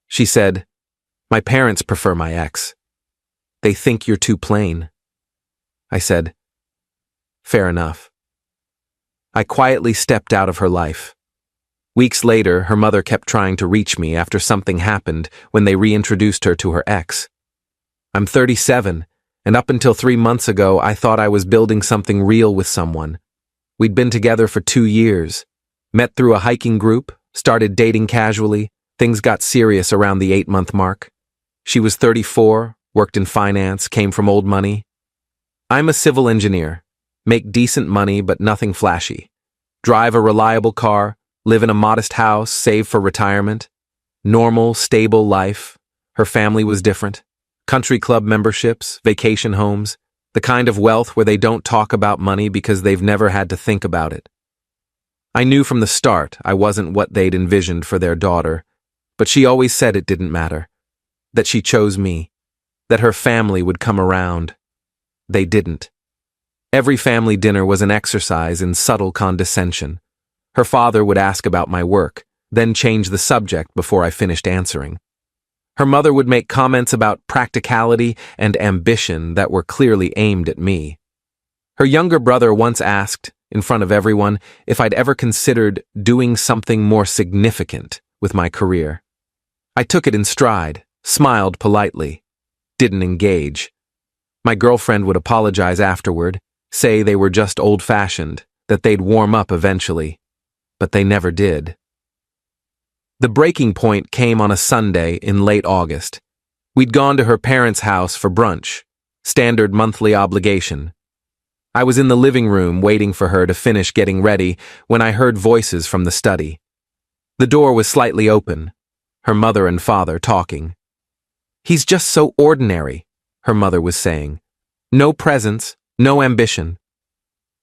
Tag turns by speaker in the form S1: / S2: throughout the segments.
S1: She said, "My parents prefer my ex. They think you're too plain." I said, "Fair enough." I quietly stepped out of her life. Weeks later, her mother kept trying to reach me after something happened when they reintroduced her to her ex. I'm 37, and up until 3 months ago, I thought I was building something real with someone. We'd been together for 2 years, met through a hiking group, started dating casually. Things got serious around the 8-month mark. She was 34, worked in finance, came from old money. I'm a civil engineer, make decent money but nothing flashy. Drive a reliable car, live in a modest house, save for retirement. Normal, stable life. Her family was different. Country club memberships, vacation homes, the kind of wealth where they don't talk about money because they've never had to think about it. I knew from the start I wasn't what they'd envisioned for their daughter, but she always said it didn't matter, that she chose me, that her family would come around. They didn't. Every family dinner was an exercise in subtle condescension. Her father would ask about my work, then change the subject before I finished answering. Her mother would make comments about practicality and ambition that were clearly aimed at me. Her younger brother once asked, in front of everyone, if I'd ever considered doing something more significant with my career. I took it in stride, smiled politely, didn't engage. My girlfriend would apologize afterward, say they were just old-fashioned, that they'd warm up eventually, but they never did. The breaking point came on a Sunday in late August. We'd gone to her parents' house for brunch, standard monthly obligation. I was in the living room waiting for her to finish getting ready when I heard voices from the study. The door was slightly open, her mother and father talking. "He's just so ordinary," her mother was saying. "No presence, no ambition."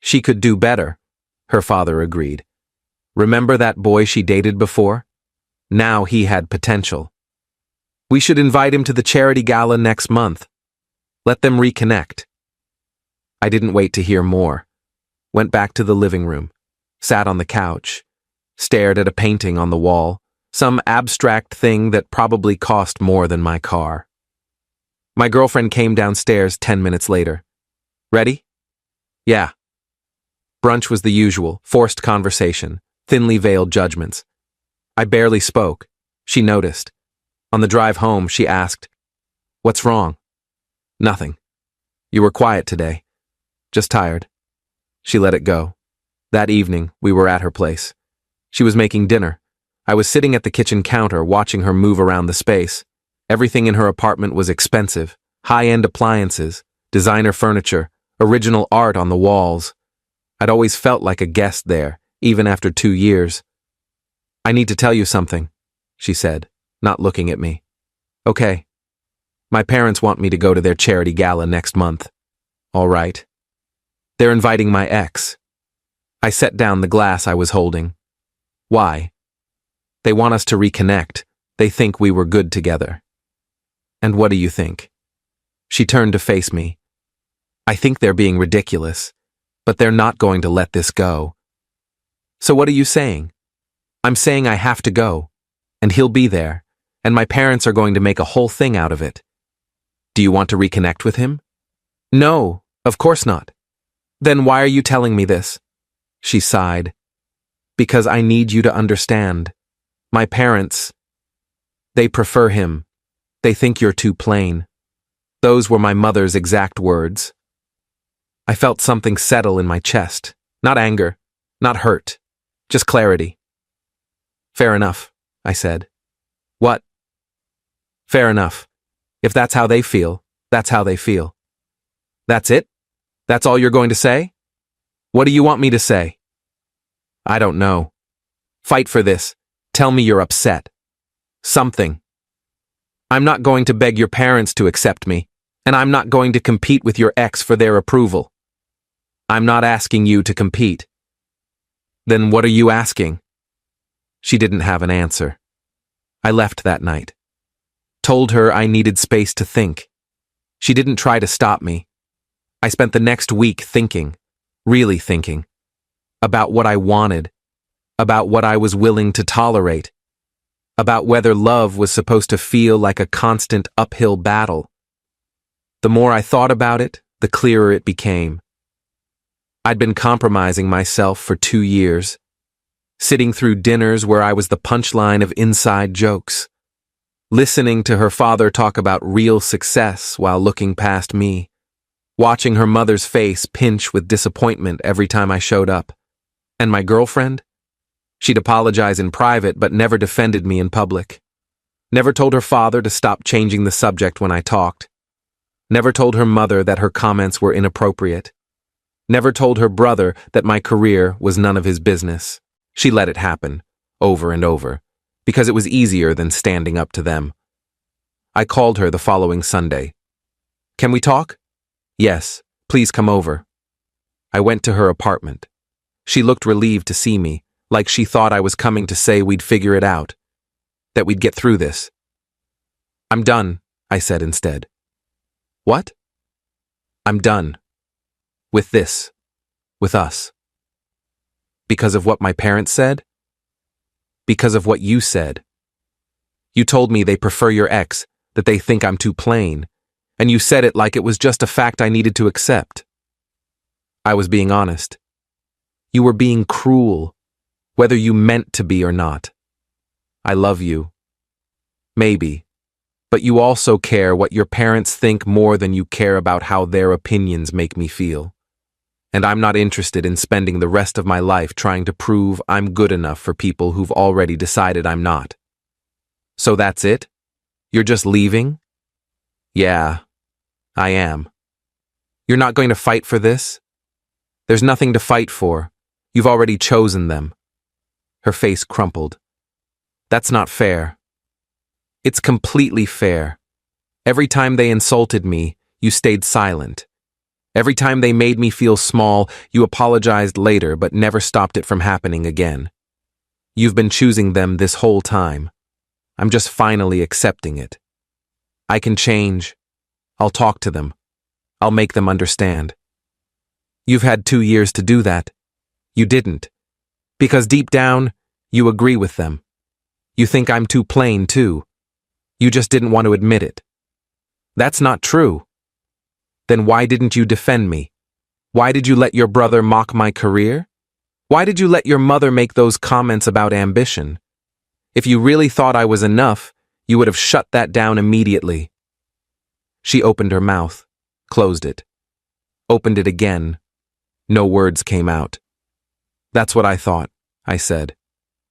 S1: "She could do better," her father agreed. "Remember that boy she dated before? Now he had potential. We should invite him to the charity gala next month. Let them reconnect." I didn't wait to hear more. Went back to the living room, sat on the couch, stared at a painting on the wall, some abstract thing that probably cost more than my car. My girlfriend came downstairs 10 minutes later. "Ready?" "Yeah." Brunch was the usual, forced conversation, thinly veiled judgments. I barely spoke. She noticed. On the drive home, she asked, "What's wrong?" "Nothing. You were quiet today. Just tired." She let it go. That evening, we were at her place. She was making dinner. I was sitting at the kitchen counter watching her move around the space. Everything in her apartment was expensive, high-end appliances, designer furniture, original art on the walls. I'd always felt like a guest there, even after 2 years. "I need to tell you something," she said, not looking at me. "Okay. My parents want me to go to their charity gala next month." "All right." "They're inviting my ex." I set down the glass I was holding. "Why?" "They want us to reconnect. They think we were good together." "And what do you think?" She turned to face me. "I think they're being ridiculous, but they're not going to let this go." "So what are you saying?" "I'm saying I have to go, and he'll be there, and my parents are going to make a whole thing out of it." "Do you want to reconnect with him?" "No, of course not." "Then why are you telling me this?" She sighed. "Because I need you to understand. My parents, they prefer him. They think you're too plain." Those were my mother's exact words. I felt something settle in my chest. Not anger, not hurt, just clarity. "Fair enough," I said. "What?" "Fair enough. If that's how they feel, that's how they feel." "That's it? That's all you're going to say?" "What do you want me to say?" "I don't know. Fight for this. Tell me you're upset. Something. I'm not going to beg your parents to accept me, and I'm not going to compete with your ex for their approval. I'm not asking you to compete." "Then what are you asking?" She didn't have an answer. I left that night. Told her I needed space to think. She didn't try to stop me. I spent the next week thinking, really thinking, about what I wanted, about what I was willing to tolerate. about whether love was supposed to feel like a constant uphill battle. The more I thought about it, the clearer it became. I'd been compromising myself for 2 years, sitting through dinners where I was the punchline of inside jokes, listening to her father talk about real success while looking past me, watching her mother's face pinch with disappointment every time I showed up. And my girlfriend? She'd apologize in private but never defended me in public. Never told her father to stop changing the subject when I talked. Never told her mother that her comments were inappropriate. Never told her brother that my career was none of his business. She let it happen, over and over, because it was easier than standing up to them. I called her the following Sunday. "Can we talk?" "Yes, please come over." I went to her apartment. She looked relieved to see me, like she thought I was coming to say we'd figure it out, that we'd get through this. "I'm done," I said instead. "What?" "I'm done. With this. With us." Because of what my parents said? Because of what you said. You told me they prefer your ex, that they think I'm too plain, and you said it like it was just a fact I needed to accept. I was being honest. You were being cruel, whether you meant to be or not. I love you. Maybe. But you also care what your parents think more than you care about how their opinions make me feel. And I'm not interested in spending the rest of my life trying to prove I'm good enough for people who've already decided I'm not. So that's it? You're just leaving? Yeah, I am. You're not going to fight for this? There's nothing to fight for. You've already chosen them. Her face crumpled. That's not fair. It's completely fair. Every time they insulted me, you stayed silent. Every time they made me feel small, you apologized later but never stopped it from happening again. You've been choosing them this whole time. I'm just finally accepting it. I can change. I'll talk to them. I'll make them understand. You've had 2 years to do that. You didn't. Because deep down, you agree with them. You think I'm too plain, too. You just didn't want to admit it. That's not true. Then why didn't you defend me? Why did you let your brother mock my career? Why did you let your mother make those comments about ambition? If you really thought I was enough, you would have shut that down immediately. She opened her mouth, closed it, opened it again. No words came out. That's what I thought, I said.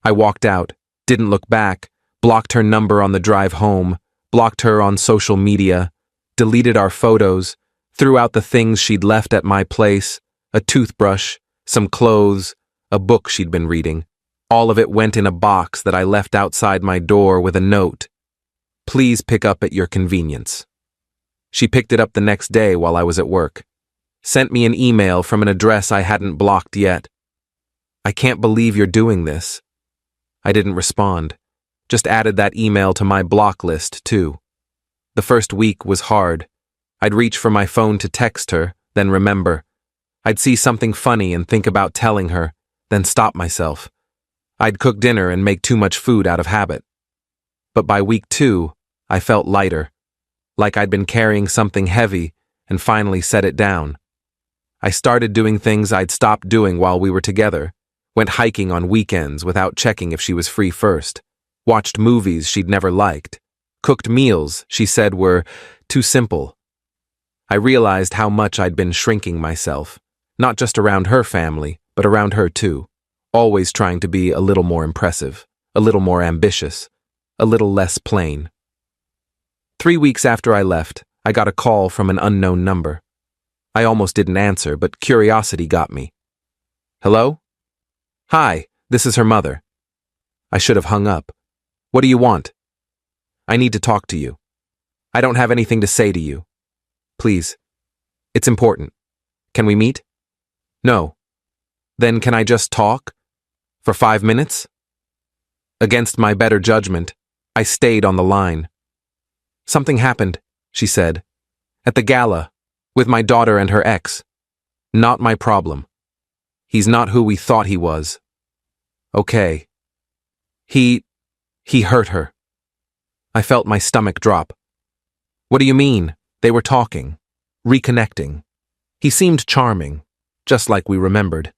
S1: I walked out, didn't look back, blocked her number on the drive home, blocked her on social media, deleted our photos, threw out the things she'd left at my place, a toothbrush, some clothes, a book she'd been reading. All of it went in a box that I left outside my door with a note. Please pick up at your convenience. She picked it up the next day while I was at work. Sent me an email from an address I hadn't blocked yet. I can't believe you're doing this. I didn't respond. Just added that email to my block list, too. The first week was hard. I'd reach for my phone to text her, then remember. I'd see something funny and think about telling her, then stop myself. I'd cook dinner and make too much food out of habit. But by week 2, I felt lighter, like I'd been carrying something heavy and finally set it down. I started doing things I'd stopped doing while we were together, went hiking on weekends without checking if she was free first, watched movies she'd never liked, cooked meals she said were too simple. I realized how much I'd been shrinking myself, not just around her family, but around her too, always trying to be a little more impressive, a little more ambitious, a little less plain. 3 weeks after I left, I got a call from an unknown number. I almost didn't answer, but curiosity got me. Hello? Hi, this is her mother. I should have hung up. What do you want? I need to talk to you. I don't have anything to say to you. Please. It's important. Can we meet? No. Then can I just talk? For 5 minutes? Against my better judgment, I stayed on the line. Something happened, she said. At the gala, with my daughter and her ex. Not my problem. He's not who we thought he was. Okay. He He hurt her. I felt my stomach drop. What do you mean? They were talking, reconnecting. He seemed charming, just like we remembered.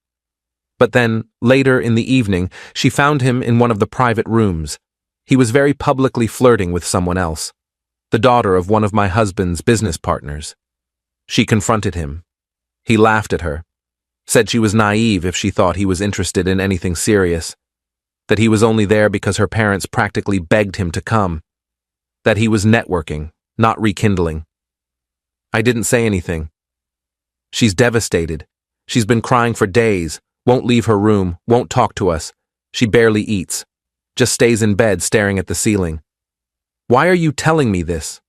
S1: But then, later in the evening, she found him in one of the private rooms. He was very publicly flirting with someone else, the daughter of one of my husband's business partners. She confronted him. He laughed at her, said she was naive if she thought he was interested in anything serious, that he was only there because her parents practically begged him to come, that he was networking, not rekindling. I didn't say anything. She's devastated. She's been crying for days, won't leave her room, won't talk to us. She barely eats, just stays in bed staring at the ceiling. Why are you telling me this?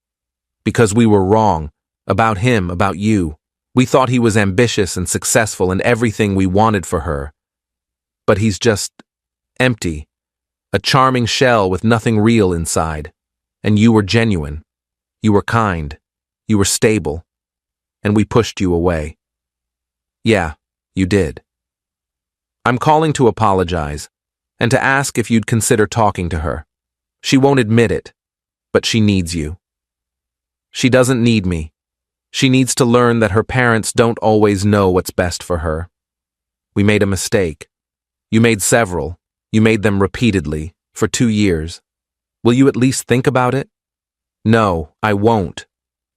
S1: Because we were wrong. About him, about you. We thought he was ambitious and successful and everything we wanted for her. But he's just empty. A charming shell with nothing real inside. And you were genuine. You were kind. You were stable. And we pushed you away. Yeah, you did. I'm calling to apologize and to ask if you'd consider talking to her. She won't admit it, but she needs you. She doesn't need me. She needs to learn that her parents don't always know what's best for her. We made a mistake. You made several. You made them repeatedly, for 2 years. Will you at least think about it? No, I won't.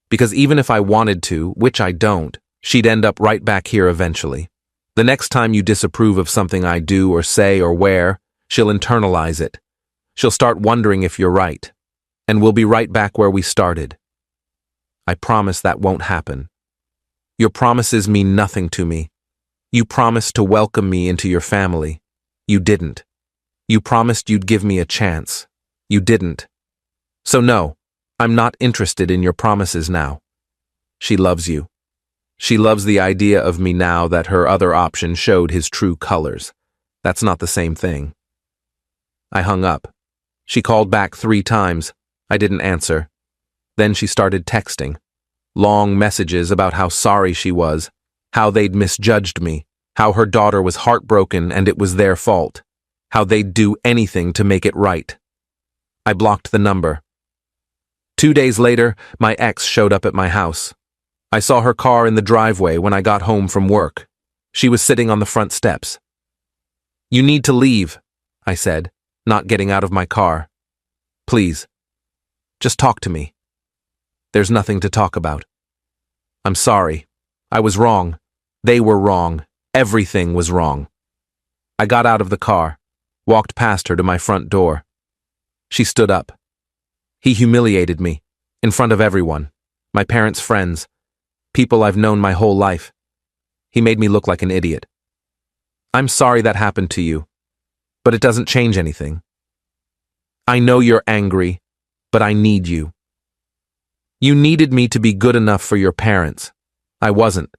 S1: Because even if I wanted to, which I don't, she'd end up right back here eventually. The next time you disapprove of something I do or say or wear, she'll internalize it. She'll start wondering if you're right. And we'll be right back where we started. I promise that won't happen. Your promises mean nothing to me. You promised to welcome me into your family. You didn't. You promised you'd give me a chance. You didn't. So no, I'm not interested in your promises now. She loves you. She loves the idea of me now that her other option showed his true colors. That's not the same thing. I hung up. She called back 3 times. I didn't answer. Then she started texting. Long messages about how sorry she was, how they'd misjudged me, how her daughter was heartbroken and it was their fault, how they'd do anything to make it right. I blocked the number. 2 days later, my ex showed up at my house. I saw her car in the driveway when I got home from work. She was sitting on the front steps. You need to leave, I said, not getting out of my car. Please, just talk to me. There's nothing to talk about. I'm sorry. I was wrong. They were wrong. Everything was wrong. I got out of the car, walked past her to my front door. She stood up. He humiliated me, in front of everyone, my parents' friends, people I've known my whole life. He made me look like an idiot. I'm sorry that happened to you, but it doesn't change anything. I know you're angry, but I need you. You needed me to be good enough for your parents. I wasn't.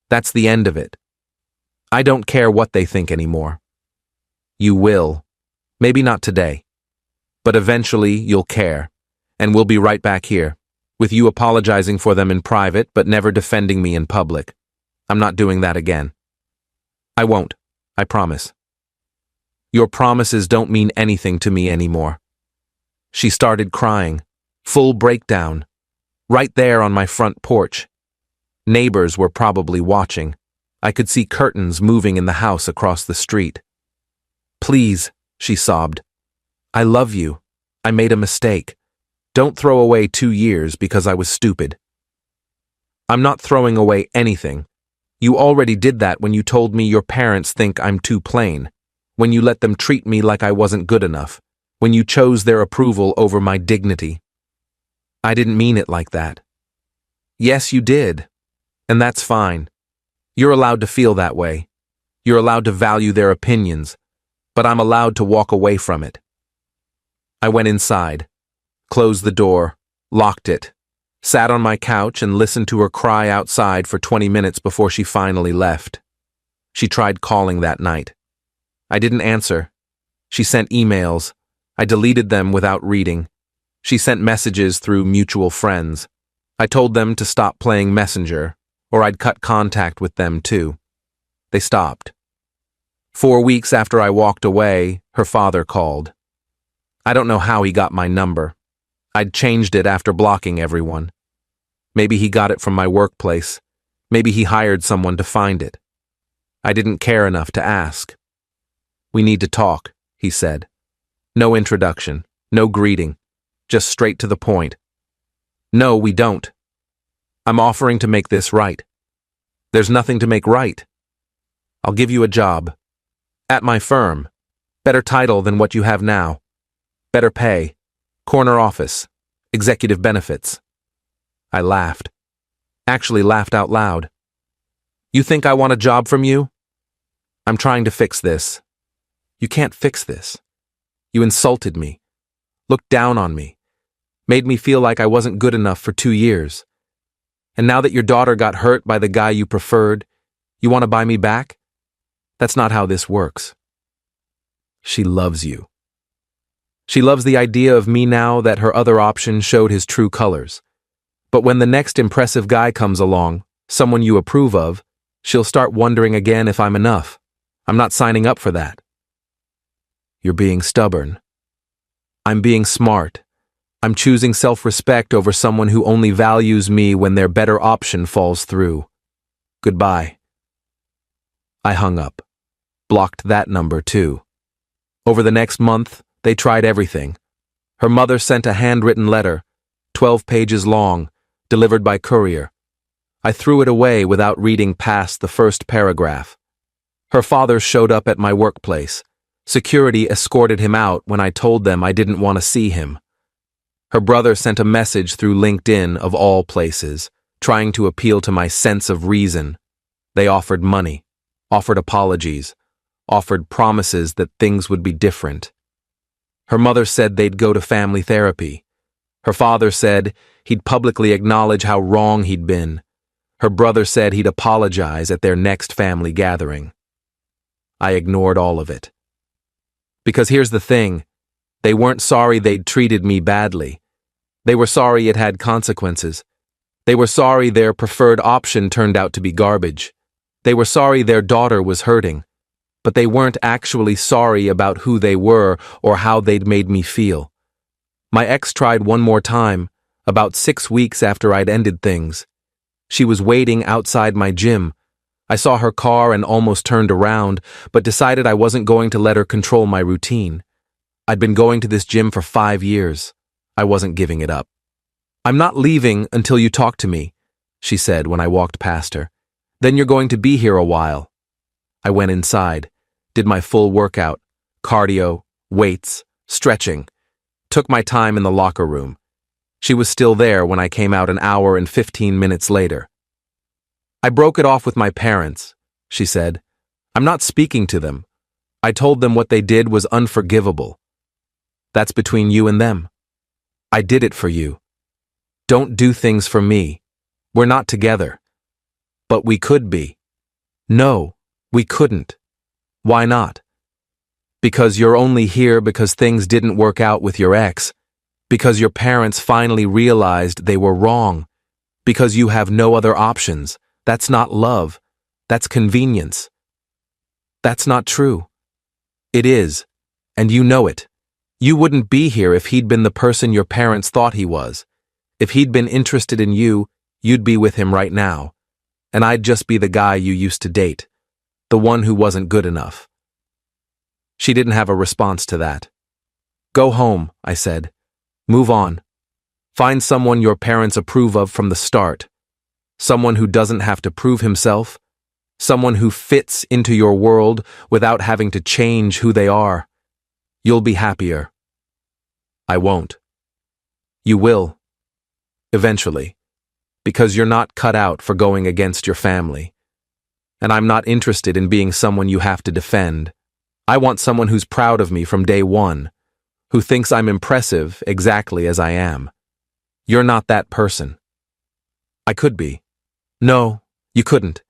S1: That's the end of it. I don't care what they think anymore. You will. Maybe not today. But eventually you'll care. And we'll be right back here, with you apologizing for them in private but never defending me in public. I'm not doing that again. I won't. I promise. Your promises don't mean anything to me anymore. She started crying. Full breakdown. Right there on my front porch. Neighbors were probably watching. I could see curtains moving in the house across the street. Please, she sobbed. I love you. I made a mistake. Don't throw away 2 years because I was stupid. I'm not throwing away anything. You already did that when you told me your parents think I'm too plain, when you let them treat me like I wasn't good enough, when you chose their approval over my dignity. I didn't mean it like that. Yes, you did. And that's fine. You're allowed to feel that way. You're allowed to value their opinions, but I'm allowed to walk away from it. I went inside, closed the door, locked it, sat on my couch and listened to her cry outside for 20 minutes before she finally left. She tried calling that night. I didn't answer. She sent emails. I deleted them without reading. She sent messages through mutual friends. I told them to stop playing Messenger, or I'd cut contact with them too. They stopped. 4 weeks after I walked away, her father called. I don't know how he got my number. I'd changed it after blocking everyone. Maybe he got it from my workplace. Maybe he hired someone to find it. I didn't care enough to ask. "We need to talk," he said. No introduction, no greeting, just straight to the point. "No, we don't. I'm offering to make this right." "There's nothing to make right. I'll give you a job. At my firm. Better title than what you have now. Better pay. Corner office. Executive benefits." I laughed. Actually laughed out loud. "You think I want a job from you? I'm trying to fix this." "You can't fix this. You insulted me. Looked down on me. Made me feel like I wasn't good enough for 2 years. And now that your daughter got hurt by the guy you preferred, you want to buy me back? That's not how this works." She loves you. She loves the idea of me now that her other option showed his true colors. But when the next impressive guy comes along, someone you approve of, she'll start wondering again if I'm enough. I'm not signing up for that. "You're being stubborn." "I'm being smart. I'm choosing self-respect over someone who only values me when their better option falls through. Goodbye." I hung up. Blocked that number too. Over the next month, they tried everything. Her mother sent a handwritten letter, 12 pages long, delivered by courier. I threw it away without reading past the first paragraph. Her father showed up at my workplace. Security escorted him out when I told them I didn't want to see him. Her brother sent a message through LinkedIn of all places, trying to appeal to my sense of reason. They offered money, offered apologies, offered promises that things would be different. Her mother said they'd go to family therapy. Her father said he'd publicly acknowledge how wrong he'd been. Her brother said he'd apologize at their next family gathering. I ignored all of it. Because here's the thing, they weren't sorry they'd treated me badly. They were sorry it had consequences. They were sorry their preferred option turned out to be garbage. They were sorry their daughter was hurting. But they weren't actually sorry about who they were or how they'd made me feel. My ex tried one more time, about 6 weeks after I'd ended things. She was waiting outside my gym. I saw her car and almost turned around, but decided I wasn't going to let her control my routine. I'd been going to this gym for 5 years. I wasn't giving it up. "I'm not leaving until you talk to me," she said when I walked past her. "Then you're going to be here a while." I went inside. Did my full workout, cardio, weights, stretching. Took my time in the locker room. She was still there when I came out an hour and 15 minutes later. "I broke it off with my parents," she said. "I'm not speaking to them. I told them what they did was unforgivable. That's between you and them. I did it for you. Don't do things for me. We're not together. But we could be." "No, we couldn't." "Why not?" "Because you're only here because things didn't work out with your ex. Because your parents finally realized they were wrong. Because you have no other options. That's not love. That's convenience." "That's not true." "It is, and you know it. You wouldn't be here if he'd been the person your parents thought he was. If he'd been interested in you, you'd be with him right now. And I'd just be the guy you used to date. The one who wasn't good enough." She didn't have a response to that. "Go home," I said. "Move on. Find someone your parents approve of from the start. Someone who doesn't have to prove himself. Someone who fits into your world without having to change who they are. You'll be happier." "I won't." "You will. Eventually. Because you're not cut out for going against your family. And I'm not interested in being someone you have to defend. I want someone who's proud of me from day one, who thinks I'm impressive exactly as I am. You're not that person." "I could be." "No, you couldn't.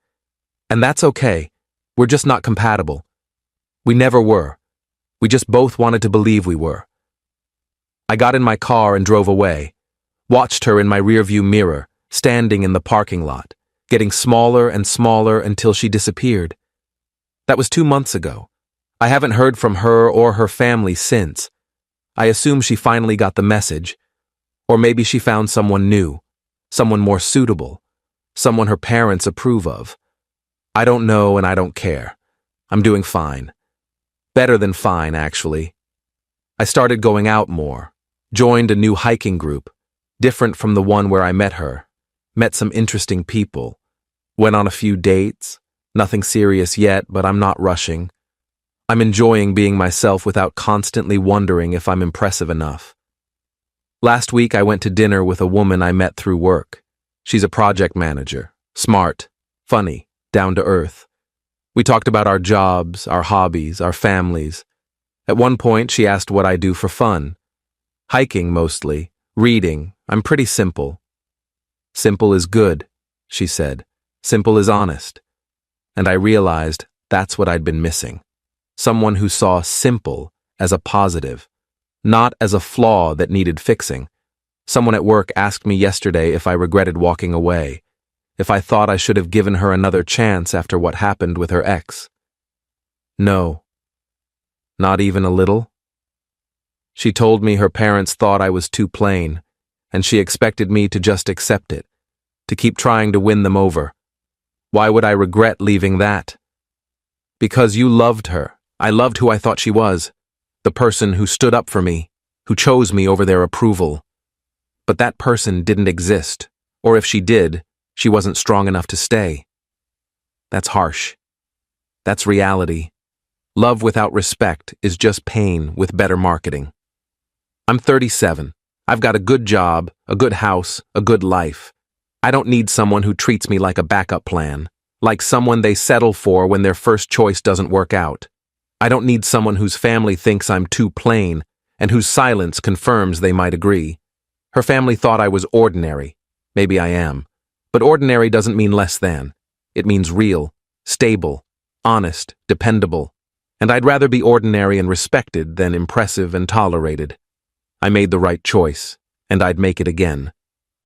S1: And that's okay. We're just not compatible. We never were. We just both wanted to believe we were." I got in my car and drove away, watched her in my rearview mirror, standing in the parking lot, getting smaller and smaller until she disappeared. That was 2 months ago. I haven't heard from her or her family since. I assume she finally got the message, or maybe she found someone new, someone more suitable, someone her parents approve of. I don't know and I don't care. I'm doing fine. Better than fine, actually. I started going out more, joined a new hiking group, different from the one where I met her, met some interesting people, went on a few dates, nothing serious yet, but I'm not rushing. I'm enjoying being myself without constantly wondering if I'm impressive enough. Last week I went to dinner with a woman I met through work. She's a project manager, smart, funny, down to earth. We talked about our jobs, our hobbies, our families. At one point she asked what I do for fun. Hiking mostly, reading. I'm pretty simple. Simple is good, she said. Simple is honest. And I realized that's what I'd been missing. Someone who saw simple as a positive, not as a flaw that needed fixing. Someone at work asked me yesterday if I regretted walking away, if I thought I should have given her another chance after what happened with her ex. No. Not even a little? She told me her parents thought I was too plain, and she expected me to just accept it, to keep trying to win them over. Why would I regret leaving that? Because you loved her. I loved who I thought she was, the person who stood up for me, who chose me over their approval. But that person didn't exist, or if she did, she wasn't strong enough to stay. That's harsh. That's reality. Love without respect is just pain with better marketing. I'm 37. I've got a good job, a good house, a good life. I don't need someone who treats me like a backup plan, like someone they settle for when their first choice doesn't work out. I don't need someone whose family thinks I'm too plain and whose silence confirms they might agree. Her family thought I was ordinary. Maybe I am. But ordinary doesn't mean less than. It means real, stable, honest, dependable. And I'd rather be ordinary and respected than impressive and tolerated. I made the right choice, and I'd make it again.